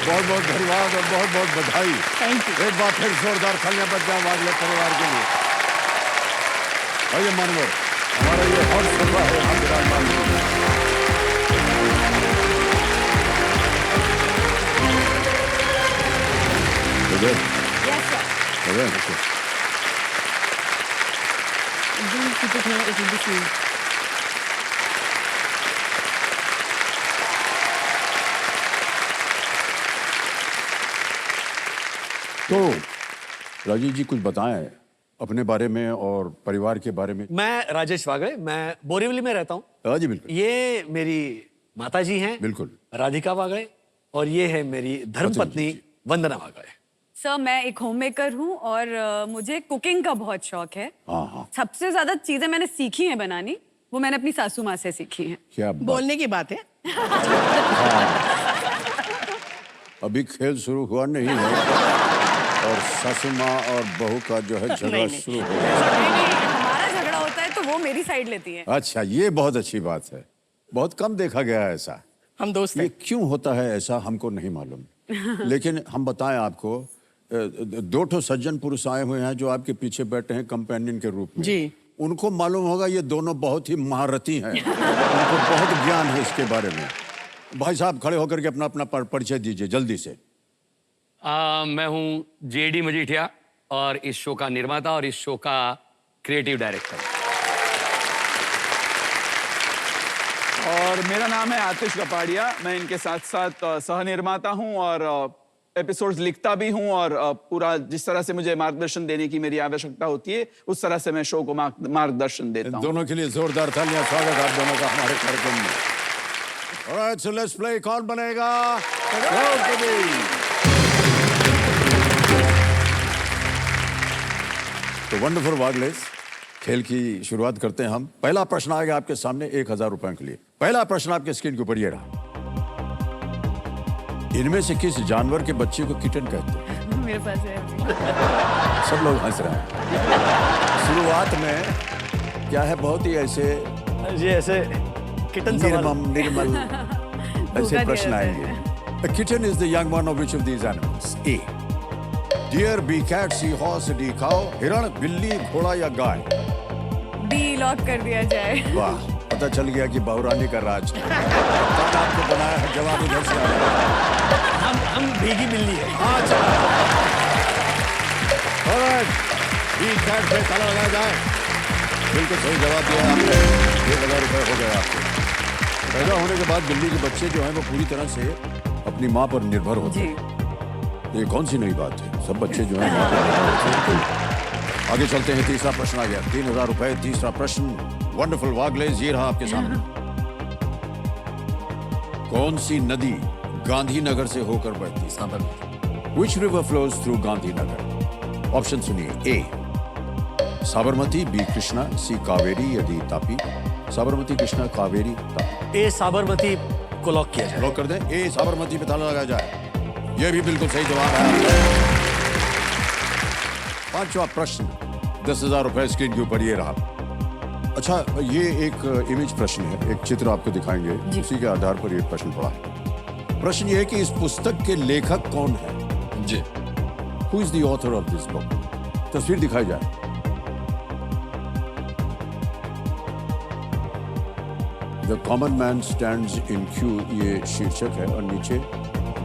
बहुत बहुत धन्यवाद और बहुत बहुत बधाई। Thank you. एक बार फिर जोरदार तालियां बज जाएं वागले परिवार के लिए। आइए मानवर, हमारा ये हॉट सभा है यहाँ विराजमान है। Yes, sir. Do keep it here. It will be seen. तो राजीव जी कुछ बताएं अपने बारे में और परिवार के बारे में। मैं राजेश वागले, मैं बोरीवली में रहता हूँ। हाँ जी बिल्कुल। ये मेरी माता जी हैं बिल्कुल। राधिका वागले, और ये है मेरी धर्मपत्नी वंदना वागले। सर मैं एक होम मेकर हूँ और मुझे कुकिंग का बहुत शौक है। हाँ हाँ। सबसे ज्यादा चीजें मैंने सीखी हैं बनानी, वो मैंने अपनी सासू माँ से सीखी हैं। क्या बात। बोलने की बात है। अभी खेल शुरू हुआ नहीं है और सासू माँ और बहू का जो है झगड़ा शुरू हो गया। हमारा झगड़ा होता है तो वो मेरी साइड लेती है। अच्छा, ये बहुत अच्छी बात है। बहुत कम देखा गया है ऐसा। हम दोस्त ये हैं। क्यों होता है ऐसा हमको नहीं मालूम। लेकिन हम बताएं आपको, दो ठो सज्जन पुरुष आए हुए हैं जो आपके पीछे बैठे हैं कंपेनियन के रूप में। जी। उनको मालूम होगा ये दोनों बहुत ही महारथी हैं। उनको बहुत ज्ञान है इसके बारे में। भाई साहब खड़े होकर के अपना अपना परिचय दीजिए जल्दी से। मैं हूं जेडी मजीठिया और इस शो का निर्माता और इस शो का क्रिएटिव डायरेक्टर। और मेरा नाम है आतिश कपाड़िया। मैं इनके साथ साथ सह निर्माता हूं और एपिसोड्स लिखता भी हूं और पूरा जिस तरह से मुझे मार्गदर्शन देने की मेरी आवश्यकता होती है उस तरह से मैं शो को मार्गदर्शन देता हूं। दोनों के लिए जोरदार तालियां। स्वागत आप दोनों का हमारे कार्यक्रम में। Alright, so let's play. कौन बनेगा करोड़पति? तो वंडरफुल वागलेस, खेल की शुरुआत करते हैं हम। पहला प्रश्न आएगा आपके सामने 1000 रुपए के लिए। पहला प्रश्न आपके स्क्रीन के ऊपर ये रहा। इनमें से किस जानवर के बच्चे को किटन कहते हैं? मेरे पास है। सब लोग हंस रहे हैं। शुरुआत में क्या है, बहुत ही ऐसे ये ऐसे किटन निर्मल ऐसे प्रश्न आएंगे। A kitten is the young one of which of these animals? A. Deer, bee, cat, sea horse, D. cow, हिरण, बिल्ली, घोड़ा या गाय? डी लॉक कर दिया जाए। वाह, पता चल गया कि बहुरानी का राज है। कप्तान आपको बनाया है, जवाब इधर से आ रहा है। हम भीगी बिल्ली है। हाँ चला। Alright, bee, cat पे ताला लगाया जाए। बिल्कुल सही जवाब दिया आपने। 1000 रुपए हो गए आपके। पैदा होने के बाद बिल्ली के बच्चे जो हैं वो पूरी तरह से अपनी माँ पर निर्भर होते हैं। ये कौन सी नई बात है, सब बच्चे जो हैं माँ पर निर्भर होते हैं। आगे चलते हैं, तीसरा प्रश्न आ गया। 3000 रुपए। तीसरा प्रश्न वंडरफुल वागलेस, ये रहा आपके सामने। कौन सी नदी गांधीनगर से होकर बहती है? Sabarmati. Which river flows through Gandhinagar? Option सुनिए। ए साबरमती, बी कृष्णा, सी कावेरी या डी तापी? साबरमती, कृष्णा, कावेरी, तापी। ए साबरमती को लॉक किया जाए। लॉक कर दें। ए साबरमती पे ताला लगाया जाए। यह भी बिल्कुल सही जवाब है। पांचवा प्रश्न 10,000 रुपए स्क्रीन के ऊपर ये रहा। अच्छा, ये एक इमेज प्रश्न है, एक चित्र आपको दिखाएंगे, उसी के आधार पर ये प्रश्न पड़ा है। प्रश्न ये है कि इस पुस्तक के लेखक कौन है? जी। Who is the author of this book? तस्वीर दिखाई जाए। The common man stands in queue, ये शीर्षक है और नीचे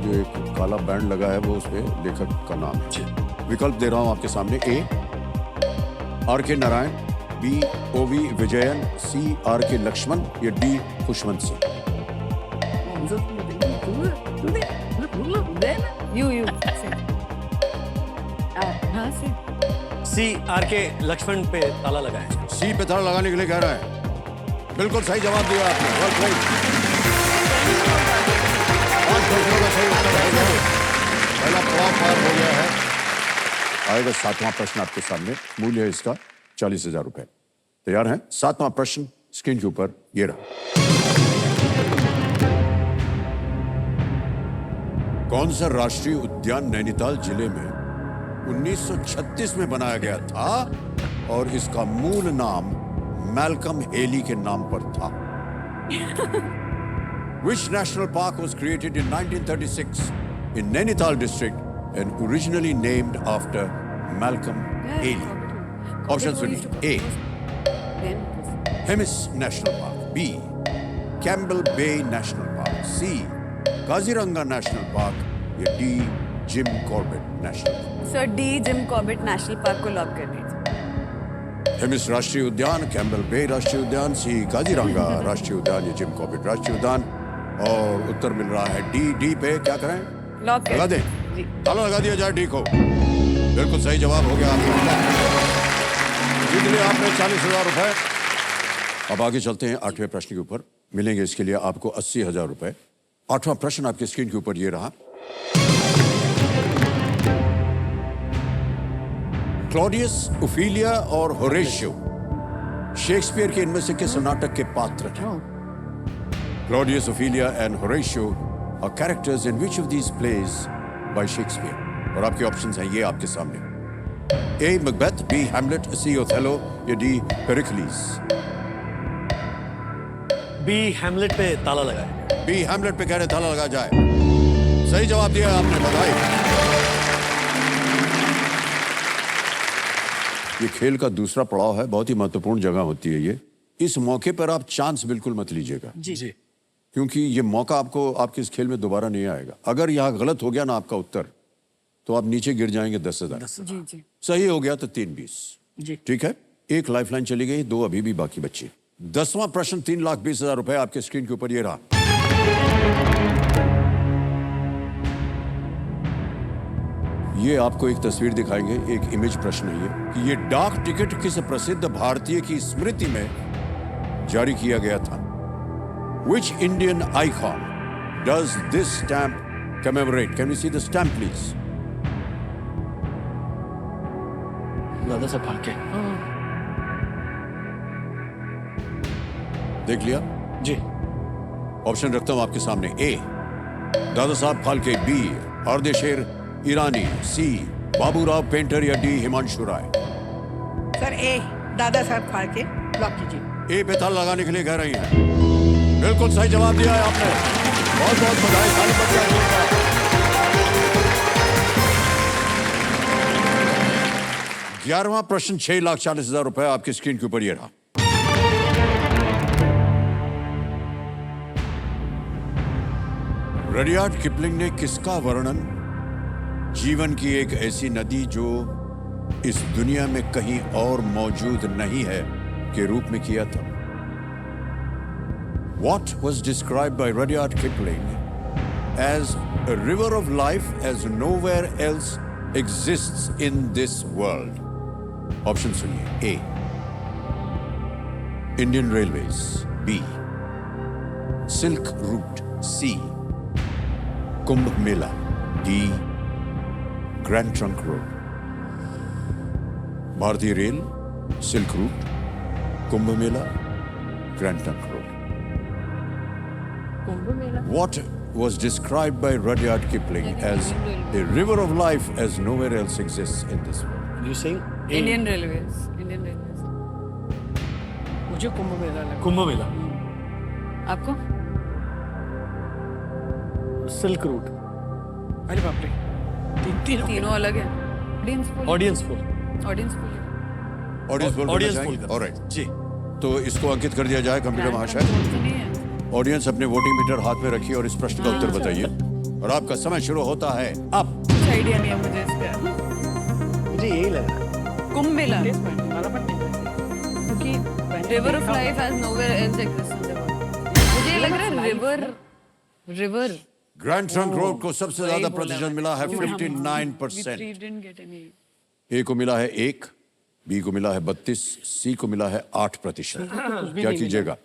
जो एक काला बैंड लगा है वो उस पे लेखक का नाम है। विकल्प दे रहा हूं आपके सामने। A R K Narayan, B O V Vijayan, C R K Laxman या डी खुशवंत सिंह? यू हाँ से। सी आर के लक्ष्मण पे ताला लगाया जाए। सी पे ताला लगाने के लिए कह रहा है। बिल्कुल सही जवाब दिया आपने। Well played। पहला पड़ाव पार हो गया है। आएगा 7वां प्रश्न आपके सामने। मूल्य है इसका 40,000 रुपए। तैयार हैं? 7वां प्रश्न स्क्रीन के ऊपर ये रहा। कौन सा राष्ट्रीय उद्यान नैनीताल जिले में 1936 में बनाया गया था और इसका मूल नाम मैल्कम हेली के नाम पर था? Which national park was created in 1936 in Nainital district and originally named after Malcolm Haley? Option सुनिए. A. Hemis National Park. B. Campbell Bay National Park. C. Kaziranga National Park. या D. Jim Corbett National Park. Sir D Jim Corbett national park को lock कर दीजिए. हेमिस राष्ट्रीय उद्यान, Campbell बे राष्ट्रीय उद्यान, सी काजीरंगा राष्ट्रीय उद्यान या जिम कॉर्बेट राष्ट्रीय उद्यान. और उत्तर मिल रहा है डी पे. क्या करें? लॉक लगा दें. ताला लगा दिया जाए डी को. बिल्कुल सही जवाब हो गया आपका. जीत लिया आपने 40,000 रुपए. अब आगे चलते हैं 8वें प्रश्न के ऊपर. मिलेंगे इसके लिए आपको 80,000 रुपए. 8वां प्रश्न आपके स्क्रीन के ऊपर ये रहा. क्लॉडियस, ओफिलिया और होरेशियो शेक्सपियर के इनमें से किस नाटक के पात्र हैं? Claudius, Ophelia and Horatio are characters in which of these plays by Shakespeare? और आपके ऑप्शंस हैं ये आपके सामने. A. Macbeth, B. Hamlet, C. Othello या D. Pericles. बी हैमलेट पे ताला लगाया. B. Hamlet पे कह रहे ताला लगा जाए. सही जवाब दिया आपने. बधाई. ये खेल का दूसरा पड़ाव है. बहुत ही महत्वपूर्ण जगह होती है ये. इस मौके पर आप चांस बिल्कुल मत लीजिएगा. जी. क्योंकि ये मौका आपको आपके इस खेल में दोबारा नहीं आएगा. अगर यहाँ गलत हो गया ना आपका उत्तर, तो आप नीचे गिर जाएंगे 10,000. जी जी. सही हो गया तो 320. जी. ठीक है. एक लाइफलाइन चली गई, 2 अभी भी बाकी बची. 10वां प्रश्न 3,20,000 रुपए आपके स्क्रीन के ऊपर ये रहा. ये आपको एक तस्वीर दिखाएंगे. एक इमेज प्रश्न है ये कि ये डाक टिकट किस प्रसिद्ध भारतीय की स्मृति में जारी किया गया था? Which Indian icon does this stamp commemorate? Can we see the stamp, please? Dada Saheb Phalke. देख लिया. जी. ऑप्शन रखता हूं आपके सामने. A. Dada Saheb Phalke. B. अर्देशेर Irani. C. Baburao painter या D. हिमांशु राय. सर ए दादा साहब फाल्के लॉक कीजिए. ए पे ताला लगाने के लिए कह रही हैं. बिल्कुल सही जवाब दिया है आपने. बहुत बहुत बधाई. ताली बजाइए. 11वां प्रश्न 6,40,000 रुपए आपकी स्क्रीन के ऊपर ये रहा. रडियार्ड किपलिंग ने किसका वर्णन जीवन की एक ऐसी नदी जो इस दुनिया में कहीं और मौजूद नहीं है के रूप में किया था? What was described by Rudyard Kipling as a river of life as nowhere else exists in this world? Option सुनिए. A. Indian Railways. B. Silk Route. C. Kumbh Mela. D. Grand Trunk Road. भारतीय rail, silk route, Kumbh Mela, grand trunk road. What was described by Rudyard Kipling as a river of life as nowhere else exists in this world? You saying Indian Railways. Indian Railways. मुझे कुंभ मेला लगा. कुंभ मेला. आपको? Silk route. अरे बाप रे. तीन तीनों अलग है. Audience full. Audience full. Audience full. Alright. जी. तो इसको अंकित कर दिया जाए कंप्यूटर महाशय. ऑडियंस अपने वोटिंग मीटर हाथ में रखिए और इस प्रश्न का उत्तर बताइए. और आपका समय शुरू होता है अब. आइडिया नहीं है मुझे इसका. मुझे यही लग रहा है. कुंभ मेला. क्योंकि river of life as nowhere else exists. मुझे ये लग रहा है रिवर. ग्रैंड ट्रंक रोड को सबसे ज्यादा प्रतिशत मिला है 59%. ए को मिला है 1, बी को मिला है 32, सी को मिला है 8%. क्या कीजिएगा?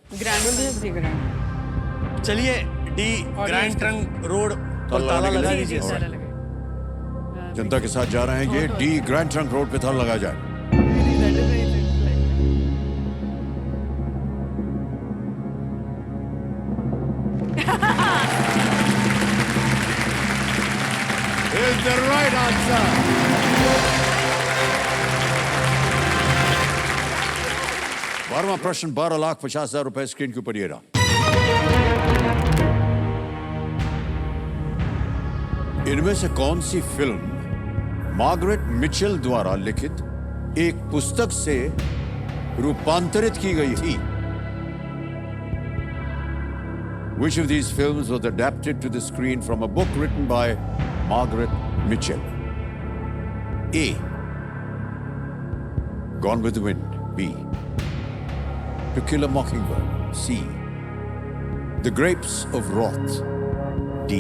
चलिए डी ग्रैंड ट्रंक रोड पर ताला लगा दीजिए. जनता के साथ जा रहे हैं ये. डी ग्रैंड ट्रंक रोड पे ताला लगा जाए. Is the right answer. 12वां प्रश्न 12,50,000 रुपए स्क्रीन के ऊपर ये रहा. इनमें से कौन सी फिल्म मार्गरेट मिचेल द्वारा लिखित एक पुस्तक से रूपांतरित की गई थी? Which of these films was adapted to the screen from a book written by Margaret Mitchell? A. Gone with the Wind. B. To Kill a Mockingbird. C. The Grapes of Wrath. D.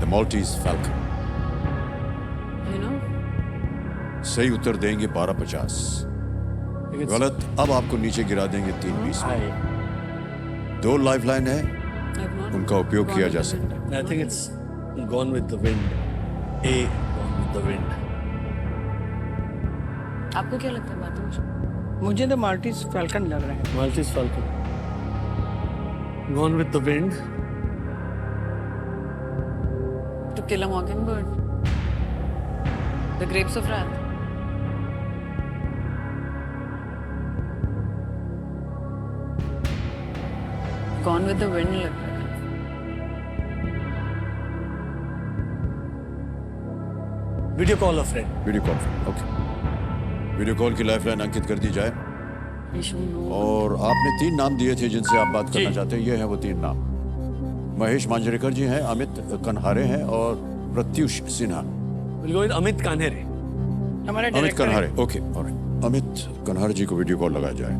The Maltese Falcon. You know? सही उत्तर देंगे 1250। गलत। अब आपको नीचे गिरा देंगे 320। दो lifeline है, I've not उनका उपयोग gone किया with जा the सकता है। wind. I think it's Gone with the Wind. A. Gone with the Wind. आपको क्या लगता है बात? मुझे तो मार्टिस फैल्कन लग रहा है। Maltese Falcon. Gone with the Wind. To Kill a Mockingbird. The Grapes of Wrath. Gone with the Wind लग रहा है। Video call a friend. Video call, okay. Video call की लाइफलाइन अंकित कर दी जाए। You should know. और आपने 3 नाम दिए थे जिनसे आप बात करना जी। चाहते हैं, ये हैं वो 3 नाम। महेश मांजरेकर जी हैं, अमित कन्हारे हैं और Pratyush Sinha. We'll go with Amit Kanhere. हमारा Amit director Kanhare, okay, alright. Amit Kanhare ji को वीडियो कॉल लगाया जाए।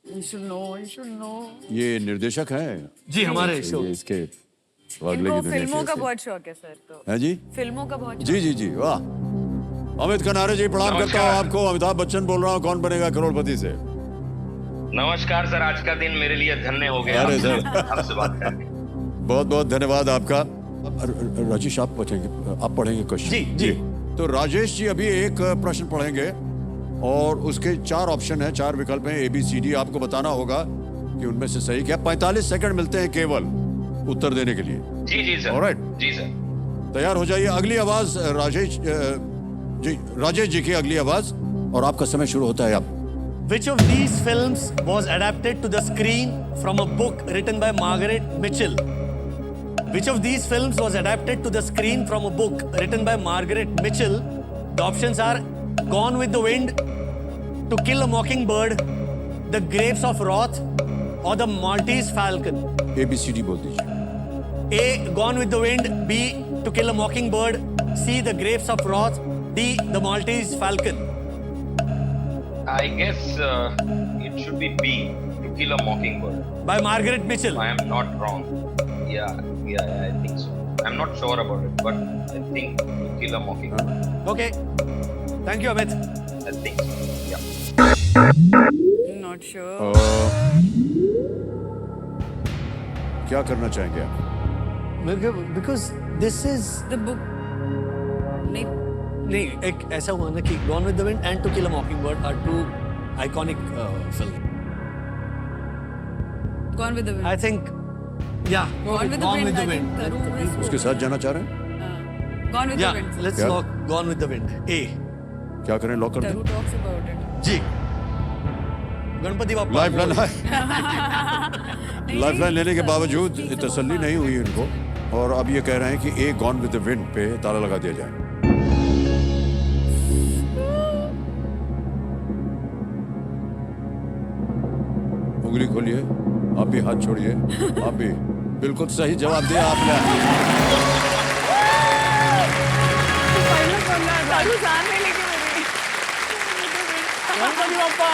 You should know. You should know. ये निर्देशक हैं, जी हमारे शो ये इसके अगले इनको की दुनिया फिल्मों के का ऐसे। बहुत शौक है सर तो। हैं जी? फिल्मों का बहुत जी जी जी, वाह। अमित कन्हारे जी, प्रणाम करता हूँ आपको। अमिताभ बच्चन बोल रहा हूँ, कौन बनेगा करोड़पति से। नमस्कार सर, आज का दिन मेरे लिए धन्य हो गया अरे सर। आपसे बात करके। बहुत बहुत धन्यवाद आपका। राजेश, आप पढ़ेंगे, आप पढ़ेंगे क्वेश्चन? जी, जी। तो राजेश जी अभी एक प्रश्न पढ़ेंगे और उसके 4 ऑप्शन हैं, 4 विकल्प हैं, ABCD। आपको बताना होगा कि उनमें से सही क्या। 45 सेकंड मिलते हैं केवल उत्तर देने के लिए। जी जी सर। Alright. जी सर। तैयार हो जाइए। अगली आवाज राजेश जी की अगली आवाज, और आपका समय शुरू होता है अब। Which of these films was adapted to the screen from a book written by Margaret Mitchell? Which of these films was adapted to the screen from a book written by Margaret Mitchell? The options are Gone with the Wind, To Kill a Mockingbird, The Grapes of Wrath, or The Maltese Falcon. ABCD बोल दीजिए। A. Gone with the Wind. B. To Kill a Mockingbird. C. The Grapes of Wrath. D. The Maltese Falcon. I guess it should be B, To Kill a Mockingbird. By Margaret Mitchell. I am not wrong. Yeah, I think so. I'm not sure about it, but I think To Kill a Mockingbird. Okay. Thank you, Amit. I think so. Yeah. Not sure. क्या करना चाहेंगे आप? Because this is The book. नहीं. नहीं, एक ऐसा हुआ ना कि Gone with the Wind and To Kill a Mockingbird are 2 iconic film. Gone with the Wind. I think, yeah, Gone with the Gone Wind. with the I think Wind. Tarun has उसके साथ जाना चाह रहे हैं? Gone with the Yeah, Wind. let's क्या? lock Gone with the Wind. A. क्या करें, lock कर दें? Taru talks about it. जी. गणपति बापा. लाइफलाइन लाइफलाइन लेने के बावजूद तसल्ली नहीं हुई उनको, और अब ये कह रहे हैं कि ए गॉन विद द विंड पे ताला लगा दिया जाए। उंगली खोलिए, आप भी हाथ छोड़िए, आप भी। बिल्कुल सही जवाब दिया आपने। तारू जान नहीं लेके मेरी। गणपति बापा.